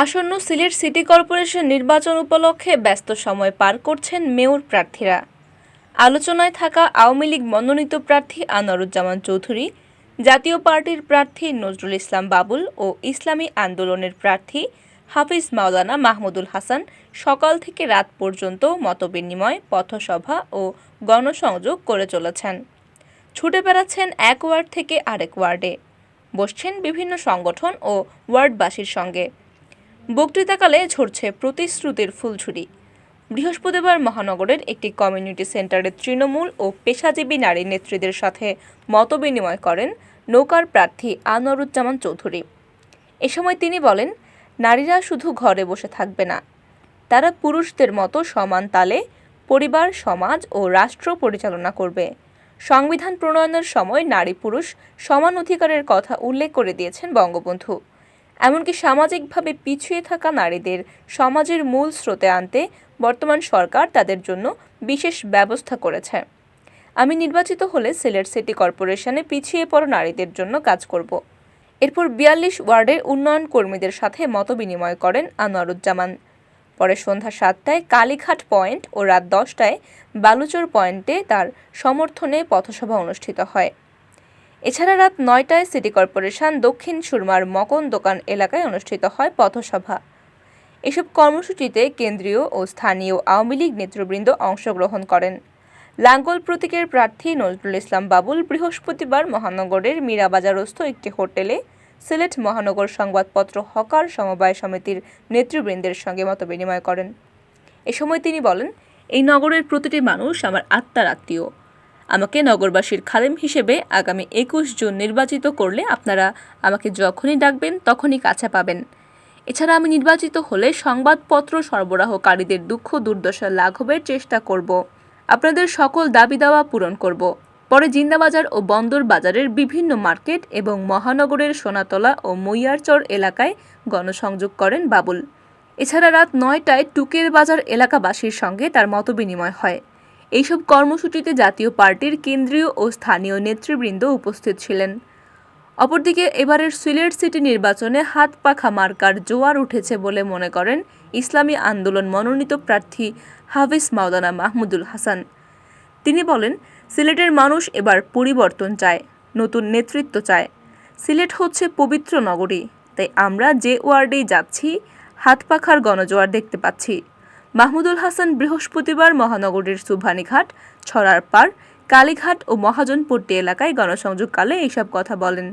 আসন্ন Sylhet city corporation নির্বাচন উপলক্ষে ব্যস্ত সময় পার করছেন মেয়র প্রার্থীরা। আলোচনায় থাকা আওয়ামী লীগ মনোনীত প্রার্থী আনোয়ারুজ্জামান চৌধুরী, জাতীয় পার্টির প্রার্থী নজরুল ইসলাম বাবুল ও ইসলামী আন্দোলনের প্রার্থী হাফিজ মাওলানা মাহমুদুল হাসান সকাল থেকে রাত পর্যন্ত মতবিনিময়, পথসভা ও গণসংযোগ করে চলেছেন। ছুটে বেড়াচ্ছেন এক ওয়ার্ড থেকে আরেক ওয়ার্ডে, বসছেন বিভিন্ন সংগঠন ও ওয়ার্ডবাসীর সঙ্গে। বক্তৃতাকালে ঝরছে প্রতিশ্রুতির ফুলঝুরি। বৃহস্পতিবার মহানগরের একটি কমিউনিটি সেন্টারে তৃণমূল ও পেশাজীবী নারী নেত্রীদের সাথে মতবিনিময় করেন নৌকার প্রার্থী আনোয়ারুজ্জামান চৌধুরী। এ সময় তিনি বলেন, নারীরা শুধু ঘরে বসে থাকবে না, তারা পুরুষদের মতো সমান তালে পরিবার, সমাজ ও রাষ্ট্র পরিচালনা করবে। সংবিধান প্রণয়নের সময় নারী পুরুষ সমান অধিকারের কথা উল্লেখ করে দিয়েছেন বঙ্গবন্ধু। এমনকি সামাজিকভাবে পিছিয়ে থাকা নারীদের সমাজের মূল স্রোতে আনতে বর্তমান সরকার তাদের জন্য বিশেষ ব্যবস্থা করেছে। আমি নির্বাচিত হলে সিলেট সিটি কর্পোরেশনে পিছিয়ে পড়া নারীদের জন্য কাজ করব। এরপর ৪২ ওয়ার্ডের উন্নয়ন কর্মীদের সাথে মতবিনিময় করেন আনোয়ারুজ্জামান। পরে সন্ধ্যা ৭টায় কালীঘাট পয়েন্ট ও রাত ১০টায় বালুচর পয়েন্টে তার সমর্থনে পথসভা অনুষ্ঠিত হয়। এছাড়া রাত ৯টায় সিটি কর্পোরেশন দক্ষিণ সুরমার মকন দোকান এলাকায় অনুষ্ঠিত হয় পথসভা। এসব কর্মসূচিতে কেন্দ্রীয় ও স্থানীয় আওয়ামী লীগ নেতৃবৃন্দ অংশগ্রহণ করেন। লাঙ্গল প্রতীকের প্রার্থী নজরুল ইসলাম বাবুল বৃহস্পতিবার মহানগরের মীরাবাজারস্থ একটি হোটেলে সিলেট মহানগর সংবাদপত্র হকার সমবায় সমিতির নেতৃবৃন্দের সঙ্গে মতবিনিময় করেন। এ সময় তিনি বলেন, এই নগরের প্রতিটি মানুষ আমার আত্মার আত্মীয়। আমাকে নগরবাসীর খাদেম হিসেবে আগামী ২১ জুন নির্বাচিত করলে আপনারা আমাকে যখনই ডাকবেন তখনই কাছে পাবেন। এছাড়া আমি নির্বাচিত হলে সংবাদপত্র সরবরাহকারীদের দুঃখ দুর্দশা লাঘবের চেষ্টা করব। আপনাদের সকল দাবি দাওয়া পূরণ করব। পরে জিন্দাবাজার ও বন্দর বাজারের বিভিন্ন মার্কেট এবং মহানগরের সোনাতলা ও মইয়ারচর এলাকায় গণসংযোগ করেন বাবুল। এছাড়া রাত ৯টায় টুকের বাজার এলাকাবাসীর সঙ্গে তার মতবিনিময় হয়। এইসব কর্মসূচিতে জাতীয় পার্টির কেন্দ্রীয় ও স্থানীয় নেতৃবৃন্দ উপস্থিত ছিলেন। অপরদিকে এবারের সিলেট সিটি নির্বাচনে হাত পাখা মার্কার জোয়ার উঠেছে বলে মনে করেন ইসলামী আন্দোলন মনোনীত প্রার্থী হাফিজ মাওলানা মাহমুদুল হাসান। তিনি বলেন, সিলেটের মানুষ এবার পরিবর্তন চায়, নতুন নেতৃত্ব চায়। সিলেট হচ্ছে পবিত্র নগরী, তাই আমরা যে ওয়ার্ডেই যাচ্ছি হাত পাখার গণজোয়ার দেখতে পাচ্ছি। মাহমুদুল হাসান বৃহস্পতিবার মহানগরীর সুবহানীঘাট, ছড়ারপাড়, কালীঘাট ও মহাজনপট্টি এলাকায় গণসংযোগকালে এইসব কথা বলেন।